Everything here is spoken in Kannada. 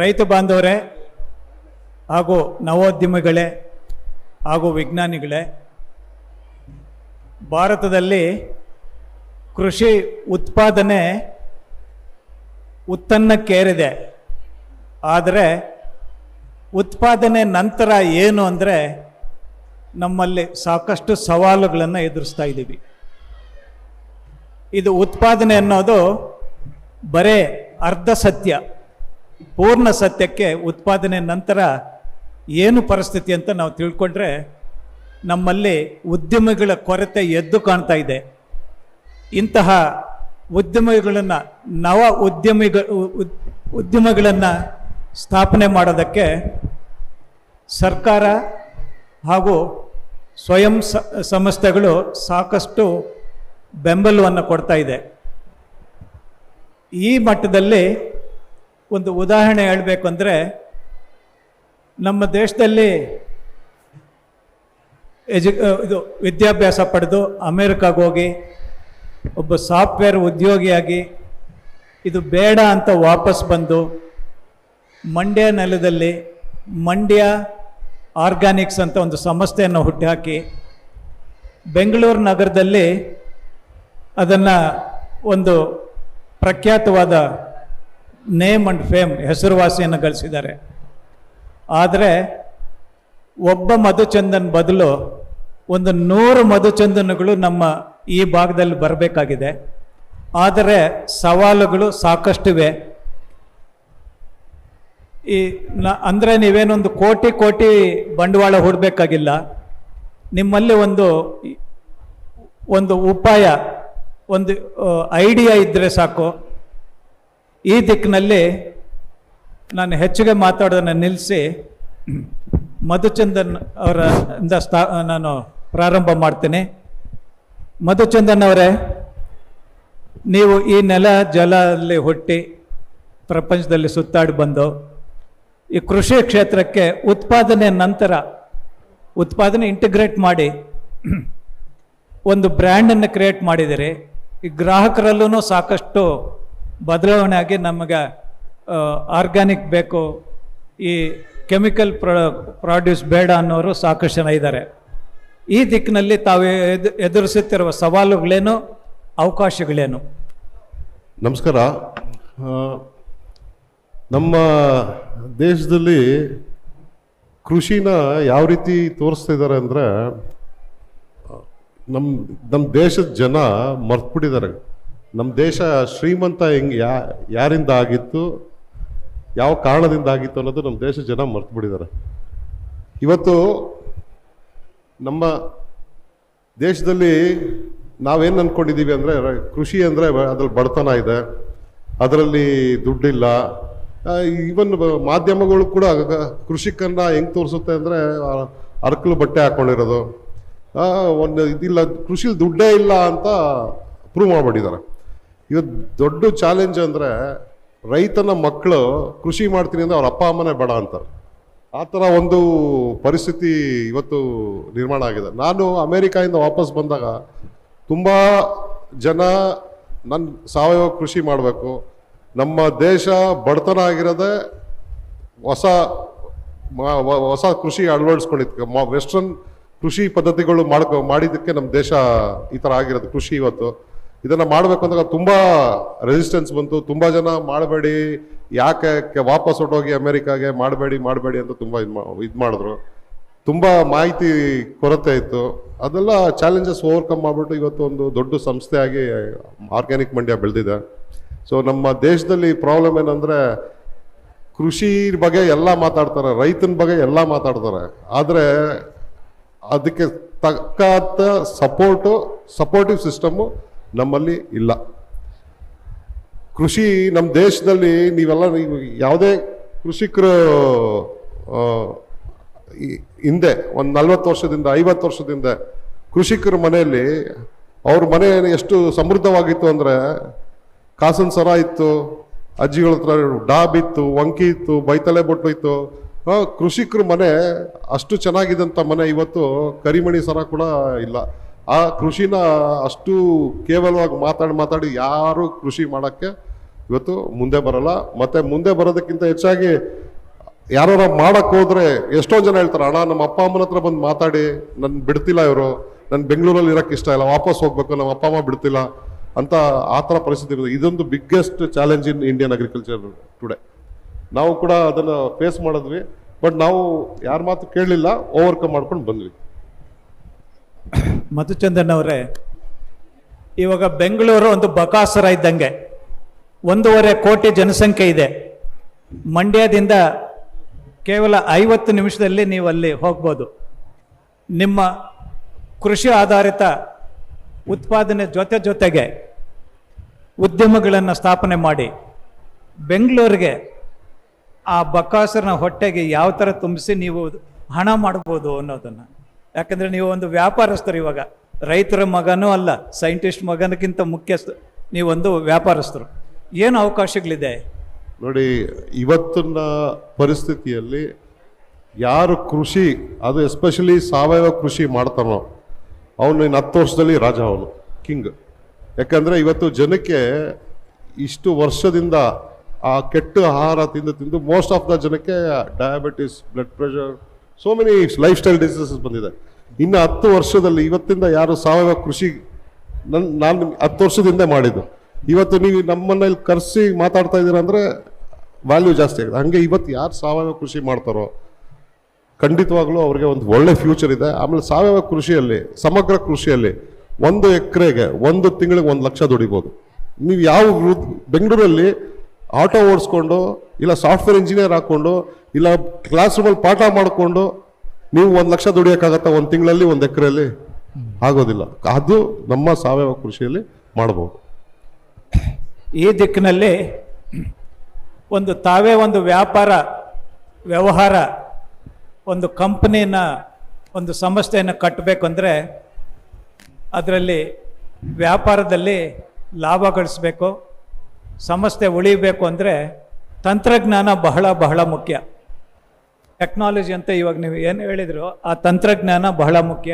ರೈತ ಬಾಂಧವರೇ ಹಾಗೂ ನವೋದ್ಯಮಿಗಳೇ ಹಾಗೂ ವಿಜ್ಞಾನಿಗಳೇ, ಭಾರತದಲ್ಲಿ ಕೃಷಿ ಉತ್ಪಾದನೆ ಉತ್ತನ್ನಕ್ಕೇರಿದೆ. ಆದರೆ ಉತ್ಪಾದನೆ ನಂತರ ಏನು ಅಂದರೆ ನಮ್ಮಲ್ಲಿ ಸಾಕಷ್ಟು ಸವಾಲುಗಳನ್ನು ಎದುರಿಸ್ತಾ ಇದ್ದೀವಿ. ಇದು ಉತ್ಪಾದನೆ ಅನ್ನೋದು ಬರೇ ಅರ್ಧ ಸತ್ಯ. ಪೂರ್ಣ ಸತ್ಯಕ್ಕೆ ಉತ್ಪಾದನೆ ನಂತರ ಏನು ಪರಿಸ್ಥಿತಿ ಅಂತ ನಾವು ತಿಳ್ಕೊಂಡ್ರೆ ನಮ್ಮಲ್ಲಿ ಉದ್ಯಮಿಗಳ ಕೊರತೆ ಎದ್ದು ಕಾಣ್ತಾ ಇದೆ. ಇಂತಹ ಉದ್ಯಮಿಗಳನ್ನು ಉದ್ಯಮಗಳನ್ನು ಸ್ಥಾಪನೆ ಮಾಡೋದಕ್ಕೆ ಸರ್ಕಾರ ಹಾಗೂ ಸ್ವಯಂ ಸಂಸ್ಥೆಗಳು ಸಾಕಷ್ಟು ಬೆಂಬಲವನ್ನು ಕೊಡ್ತಾ ಇದೆ. ಈ ಮಟ್ಟದಲ್ಲಿ ಒಂದು ಉದಾಹರಣೆ ಹೇಳಬೇಕು ಅಂದರೆ, ನಮ್ಮ ದೇಶದಲ್ಲಿ ವಿದ್ಯಾಭ್ಯಾಸ ಪಡೆದು ಅಮೇರಿಕಾಗೆ ಹೋಗಿ ಒಬ್ಬ ಸಾಫ್ಟ್ವೇರ್ ಉದ್ಯೋಗಿಯಾಗಿ ಇದು ಬೇಡ ಅಂತ ವಾಪಸ್ ಬಂದು ಮಂಡ್ಯ ನೆಲದಲ್ಲಿ ಮಂಡ್ಯ ಆರ್ಗ್ಯಾನಿಕ್ಸ್ ಅಂತ ಒಂದು ಸಂಸ್ಥೆಯನ್ನು ಹುಟ್ಟುಹಾಕಿ ಬೆಂಗಳೂರು ನಗರದಲ್ಲಿ ಅದನ್ನು ಒಂದು ಪ್ರಖ್ಯಾತವಾದ ನೇಮ್ ಆ್ಯಂಡ್ ಫೇಮ್ ಹೆಸರುವಾಸಿಯನ್ನು ಗಳಿಸಿದ್ದಾರೆ. ಆದರೆ ಒಬ್ಬ ಮಧುಚಂದನ್ ಬದಲು 100 ಮಧುಚಂದನ್ಗಳು ನಮ್ಮ ಈ ಭಾಗದಲ್ಲಿ ಬರಬೇಕಾಗಿದೆ. ಆದರೆ ಸವಾಲುಗಳು ಸಾಕಷ್ಟಿವೆ. ಅಂದರೆ ನೀವೇನೊಂದು ಕೋಟಿ ಬಂಡವಾಳ ಹೂಡಬೇಕಾಗಿಲ್ಲ. ನಿಮ್ಮಲ್ಲಿ ಒಂದು ಉಪಾಯ, ಒಂದು ಐಡಿಯಾ ಇದ್ದರೆ ಸಾಕು. ಈ ದಿಕ್ಕಿನಲ್ಲಿ ನಾನು ಹೆಚ್ಚಿಗೆ ಮಾತಾಡೋದನ್ನು ನಿಲ್ಲಿಸಿ ಮಧುಚಂದನ್ ಅವರಿಂದ ನಾನು ಪ್ರಾರಂಭ ಮಾಡ್ತೀನಿ. ಮಧುಚಂದನ್ ಅವರೇ, ನೀವು ಈ ನೆಲ ಜಲದಲ್ಲಿ ಹುಟ್ಟಿ ಪ್ರಪಂಚದಲ್ಲಿ ಸುತ್ತಾಡಿ ಬಂದು ಈ ಕೃಷಿ ಕ್ಷೇತ್ರಕ್ಕೆ ಉತ್ಪಾದನೆ ನಂತರ ಉತ್ಪಾದನೆ ಇಂಟಿಗ್ರೇಟ್ ಮಾಡಿ ಒಂದು ಬ್ರ್ಯಾಂಡನ್ನು ಕ್ರಿಯೇಟ್ ಮಾಡಿದ್ದೀರಿ. ಈ ಗ್ರಾಹಕರಲ್ಲೂ ಸಾಕಷ್ಟು ಬದಲಾವಣೆ ಆಗಿ ನಮಗೆ ಆರ್ಗ್ಯಾನಿಕ್ ಬೇಕು, ಈ ಕೆಮಿಕಲ್ ಪ್ರಾಡ್ಯೂಸ್ ಬೇಡ ಅನ್ನೋರು ಸಾಕಷ್ಟು ಜನ ಇದ್ದಾರೆ. ಈ ದಿಕ್ಕಿನಲ್ಲಿ ತಾವು ಎದುರಿಸುತ್ತಿರುವ ಸವಾಲುಗಳೇನು, ಅವಕಾಶಗಳೇನು? ನಮಸ್ಕಾರ. ನಮ್ಮ ದೇಶದಲ್ಲಿ ಕೃಷಿನ ಯಾವ ರೀತಿ ತೋರಿಸ್ತಾ ಇದ್ದಾರೆ ಅಂದರೆ, ನಮ್ಮ ದೇಶದ ಜನ ಮರ್ತ್ಬಿಟ್ಟಿದ್ದಾರೆ. ನಮ್ಮ ದೇಶ ಶ್ರೀಮಂತ ಯಾರಿಂದ ಆಗಿತ್ತು, ಯಾವ ಕಾರಣದಿಂದ ಆಗಿತ್ತು ಅನ್ನೋದು ನಮ್ಮ ದೇಶದ ಜನ ಮರ್ತ್ಬಿಟ್ಟಿದ್ದಾರೆ. ಇವತ್ತು ನಮ್ಮ ದೇಶದಲ್ಲಿ ನಾವೇನು ಅಂದ್ಕೊಂಡಿದ್ದೀವಿ ಅಂದರೆ, ಕೃಷಿ ಅಂದರೆ ಅದ್ರಲ್ಲಿ ಬಡತನ ಇದೆ, ಅದರಲ್ಲಿ ದುಡ್ಡಿಲ್ಲ. ಈವನ್ ಮಾಧ್ಯಮಗಳು ಕೂಡ ಕೃಷಿಕನ್ನ ಹೆಂಗೆ ತೋರಿಸುತ್ತೆ ಅಂದರೆ ಅರ್ಕಲು ಬಟ್ಟೆ ಹಾಕ್ಕೊಂಡಿರೋದು, ಒಂದು ಇದಿಲ್ಲ, ಕೃಷಿಲಿ ದುಡ್ಡೇ ಇಲ್ಲ ಅಂತ ಪ್ರೂವ್ ಮಾಡಿಬಿಟ್ಟಿದ್ದಾರೆ. ಇವತ್ತು ದೊಡ್ಡ ಚಾಲೆಂಜ್ ಅಂದರೆ ರೈತನ ಮಕ್ಕಳು ಕೃಷಿ ಮಾಡ್ತೀನಿ ಅಂದರೆ ಅವ್ರ ಅಪ್ಪ ಅಮ್ಮನೇ ಬೇಡ ಅಂತಾರೆ. ಆ ಥರ ಒಂದು ಪರಿಸ್ಥಿತಿ ಇವತ್ತು ನಿರ್ಮಾಣ ಆಗಿದೆ. ನಾನು ಅಮೇರಿಕಾಯಿಂದ ವಾಪಸ್ ಬಂದಾಗ ತುಂಬ ಜನ ನನ್ನ ಸಾವಯವ ಕೃಷಿ ಮಾಡಬೇಕು, ನಮ್ಮ ದೇಶ ಬಡತನ ಆಗಿರೋದೇ ಹೊಸ ಕೃಷಿ ಅಳವಡಿಸ್ಕೊಂಡಿದ್ದಕ್ಕೆ, ವೆಸ್ಟರ್ನ್ ಕೃಷಿ ಪದ್ಧತಿಗಳು ಮಾಡಿದ್ದಕ್ಕೆ ನಮ್ಮ ದೇಶ ಈ ಥರ ಆಗಿರೋದು. ಕೃಷಿ ಇವತ್ತು ಇದನ್ನು ಮಾಡಬೇಕು ಅಂದಾಗ ತುಂಬ ರೆಸಿಸ್ಟೆನ್ಸ್ ಬಂತು. ತುಂಬ ಜನ ಮಾಡಬೇಡಿ, ಯಾಕೆ ವಾಪಸ್ ಹೊಟ್ಟೋಗಿ ಅಮೇರಿಕಾಗೆ ಮಾಡಬೇಡಿ ಅಂತ ತುಂಬ ಇದು ಮಾಡಿದ್ರು. ತುಂಬ ಮಾಹಿತಿ ಕೊರತೆ ಇತ್ತು. ಅದೆಲ್ಲ ಚಾಲೆಂಜಸ್ ಓವರ್ಕಮ್ ಮಾಡಿಬಿಟ್ಟು ಇವತ್ತು ಒಂದು ದೊಡ್ಡ ಸಂಸ್ಥೆಯಾಗಿ ಆರ್ಗ್ಯಾನಿಕ್ ಮಂಡ್ಯ ಬೆಳೆದಿದೆ. ಸೊ ನಮ್ಮ ದೇಶದಲ್ಲಿ ಪ್ರಾಬ್ಲಮ್ ಏನಂದರೆ, ಕೃಷಿ ಬಗ್ಗೆ ಎಲ್ಲ ಮಾತಾಡ್ತಾರೆ, ರೈತನ ಬಗ್ಗೆ ಎಲ್ಲ ಮಾತಾಡ್ತಾರೆ, ಆದರೆ ಅದಕ್ಕೆ ತಕ್ಕಾದ ಸಪೋರ್ಟಿವ್ ಸಿಸ್ಟಮ್ಮು ನಮ್ಮಲ್ಲಿ ಇಲ್ಲ. ಕೃಷಿ ನಮ್ಮ ದೇಶದಲ್ಲಿ ನೀವು ಯಾವುದೇ ಕೃಷಿಕರು ಹಿಂದೆ ಒಂದು 40 ವರ್ಷದಿಂದ 50 ವರ್ಷದಿಂದ ಕೃಷಿಕರ ಮನೆಯಲ್ಲಿ ಅವ್ರ ಮನೆ ಎಷ್ಟು ಸಮೃದ್ಧವಾಗಿತ್ತು ಅಂದರೆ, ಕಾಸನ್ ಸರ ಇತ್ತು, ಅಜ್ಜಿಗಳ ಹತ್ರ ಡಾಬ್ ಇತ್ತು, ವಂಕಿ ಇತ್ತು, ಬೈತಲೆ ಬೊಟ್ಟು ಇತ್ತು. ಕೃಷಿಕರ ಮನೆ ಅಷ್ಟು ಚೆನ್ನಾಗಿದ್ದಂಥ ಮನೆ ಇವತ್ತು ಕರಿಮಣಿ ಸರ ಕೂಡ ಇಲ್ಲ. ಆ ಕೃಷಿನ ಅಷ್ಟು ಕೇವಲವಾಗಿ ಮಾತಾಡಿ ಯಾರು ಕೃಷಿ ಮಾಡೋಕ್ಕೆ ಇವತ್ತು ಮುಂದೆ ಬರಲ್ಲ. ಮತ್ತೆ ಮುಂದೆ ಬರೋದಕ್ಕಿಂತ ಹೆಚ್ಚಾಗಿ ಯಾರು ಮಾಡಕ್ ಹೋದ್ರೆ ಎಷ್ಟೋ ಜನ ಹೇಳ್ತಾರೆ, ಅಣ್ಣ ನಮ್ಮ ಅಪ್ಪ ಅಮ್ಮನ ಹತ್ರ ಬಂದು ಮಾತಾಡಿ, ನನ್ ಬಿಡ್ತಿಲ್ಲ ಇವರು, ನನ್ ಬೆಂಗಳೂರಲ್ಲಿ ಇರಕ್ಕೆ ಇಷ್ಟ ಇಲ್ಲ, ವಾಪಸ್ ಹೋಗ್ಬೇಕು, ನಮ್ಮ ಅಪ್ಪ ಅಮ್ಮ ಬಿಡ್ತಿಲ್ಲ ಅಂತ ಆ ಥರ ಪರಿಸ್ಥಿತಿ ಇರೋದು. ಇದೊಂದು biggest challenge in Indian agriculture today. ನಾವು ಕೂಡ ಅದನ್ನ ಫೇಸ್ ಮಾಡಿದ್ವಿ, ಬಟ್ ನಾವು ಯಾರ ಮಾತು ಕೇಳಲಿಲ್ಲ, ಓವರ್ಕಮ್ ಮಾಡ್ಕೊಂಡು ಬಂದ್ವಿ. ಮಧುಚಂದನ್ ಅವರೇ, ಇವಾಗ ಬೆಂಗಳೂರು ಒಂದು ಬಕಾಸುರ ಇದ್ದಂಗೆ, 1.5 ಕೋಟಿ ಜನಸಂಖ್ಯೆ ಇದೆ. ಮಂಡ್ಯದಿಂದ ಕೇವಲ 50 ನಿಮಿಷದಲ್ಲಿ ನೀವು ಅಲ್ಲಿ ಹೋಗ್ಬೋದು. ನಿಮ್ಮ ಕೃಷಿ ಆಧಾರಿತ ಉತ್ಪಾದನೆ ಜೊತೆಗೆ ಉದ್ಯಮಗಳನ್ನು ಸ್ಥಾಪನೆ ಮಾಡಿ ಬೆಂಗಳೂರಿಗೆ ಆ ಬಕಾಸುರನ ಹೊಟ್ಟೆಗೆ ಯಾವ ಥರ ತುಂಬಿಸಿ ನೀವು ಹಣ ಮಾಡ್ಬೋದು ಅನ್ನೋದನ್ನು. ಯಾಕಂದರೆ ನೀವು ಒಂದು ವ್ಯಾಪಾರಸ್ಥರು, ಇವಾಗ ರೈತರ ಮಗನೂ ಅಲ್ಲ, ಸೈಂಟಿಸ್ಟ್ ಮಗನಕ್ಕಿಂತ ಮುಖ್ಯಸ್ಥ ನೀವೊಂದು ವ್ಯಾಪಾರಸ್ಥರು. ಏನು ಅವಕಾಶಗಳಿದೆ ನೋಡಿ? ಇವತ್ತಿನ ಪರಿಸ್ಥಿತಿಯಲ್ಲಿ ಯಾರು ಕೃಷಿ, ಅದು ಎಸ್ಪೆಷಲಿ ಸಾವಯವ ಕೃಷಿ ಮಾಡ್ತಾನೋ ಅವನು ಇನ್ನು 10 ವರ್ಷದಲ್ಲಿ ರಾಜ, ಅವನು ಕಿಂಗ್. ಯಾಕಂದರೆ ಇವತ್ತು ಜನಕ್ಕೆ ಇಷ್ಟು ವರ್ಷದಿಂದ ಆ ಕೆಟ್ಟ ಆಹಾರ ತಿಂದು ಮೋಸ್ಟ್ ಆಫ್ ದ ಜನಕ್ಕೆ diabetes, blood pressure, so many life style diseases ಬಂದಿದೆ. ಇನ್ನು 10 ವರ್ಷದಲ್ಲಿ ಇವತ್ತಿಂದ ಯಾರು ಸಾವಯವ ಕೃಷಿ ನಾನು 10 ವರ್ಷದಿಂದ ಮಾಡಿದ್ದು, ಇವತ್ತು ನೀವು ನಮ್ಮನ್ನ ಇಲ್ಲಿ ಕರೆಸಿ ಮಾತಾಡ್ತಾ ಇದ್ದೀರಾ ಅಂದರೆ ವ್ಯಾಲ್ಯೂ ಜಾಸ್ತಿ ಆಗಿದೆ. ಹಂಗೆ ಇವತ್ತು ಯಾರು ಸಾವಯವ ಕೃಷಿ ಮಾಡ್ತಾರೋ ಖಂಡಿತವಾಗ್ಲೂ ಅವ್ರಿಗೆ ಒಂದು ಒಳ್ಳೆ ಫ್ಯೂಚರ್ ಇದೆ. ಆಮೇಲೆ ಸಾವಯವ ಕೃಷಿಯಲ್ಲಿ, ಸಮಗ್ರ ಕೃಷಿಯಲ್ಲಿ 1 ಎಕರೆಗೆ 1 ತಿಂಗಳಿಗೆ 1 ಲಕ್ಷ ದುಡಿಬೋದು. ನೀವು ಯಾವ ಬೆಂಗಳೂರಲ್ಲಿ ಆಟೋ ಓಡಿಸ್ಕೊಂಡು, ಇಲ್ಲ ಸಾಫ್ಟ್ವೇರ್ ಇಂಜಿನಿಯರ್ ಹಾಕೊಂಡು, ಇಲ್ಲ ಕ್ಲಾಸ್ ರೂಮಲ್ಲಿ ಪಾಠ ಮಾಡಿಕೊಂಡು ನೀವು 1 ಲಕ್ಷ ದುಡಿಯೋಕ್ಕಾಗತ್ತಾ? 1 ತಿಂಗಳಲ್ಲಿ 1 ಎಕರೆಯಲ್ಲಿ ಆಗೋದಿಲ್ಲ. ಅದು ನಮ್ಮ ಸಾವಯವ ಕೃಷಿಯಲ್ಲಿ ಮಾಡ್ಬೋದು. ಈ ದಿಕ್ಕಿನಲ್ಲಿ ತಾವೇ ಒಂದು ವ್ಯವಹಾರ, ಒಂದು ಕಂಪನಿನ, ಒಂದು ಸಂಸ್ಥೆಯನ್ನು ಕಟ್ಟಬೇಕು ಅಂದರೆ ಅದರಲ್ಲಿ ವ್ಯಾಪಾರದಲ್ಲಿ ಲಾಭ ಗಳಿಸ್ಬೇಕು, ಸಂಸ್ಥೆ ಉಳಿಬೇಕು ಅಂದರೆ ತಂತ್ರಜ್ಞಾನ ಬಹಳ ಮುಖ್ಯ. ಟೆಕ್ನಾಲಜಿ ಅಂತ ಇವಾಗ ನೀವು ಏನು ಹೇಳಿದ್ರು, ಆ ತಂತ್ರಜ್ಞಾನ ಬಹಳ ಮುಖ್ಯ.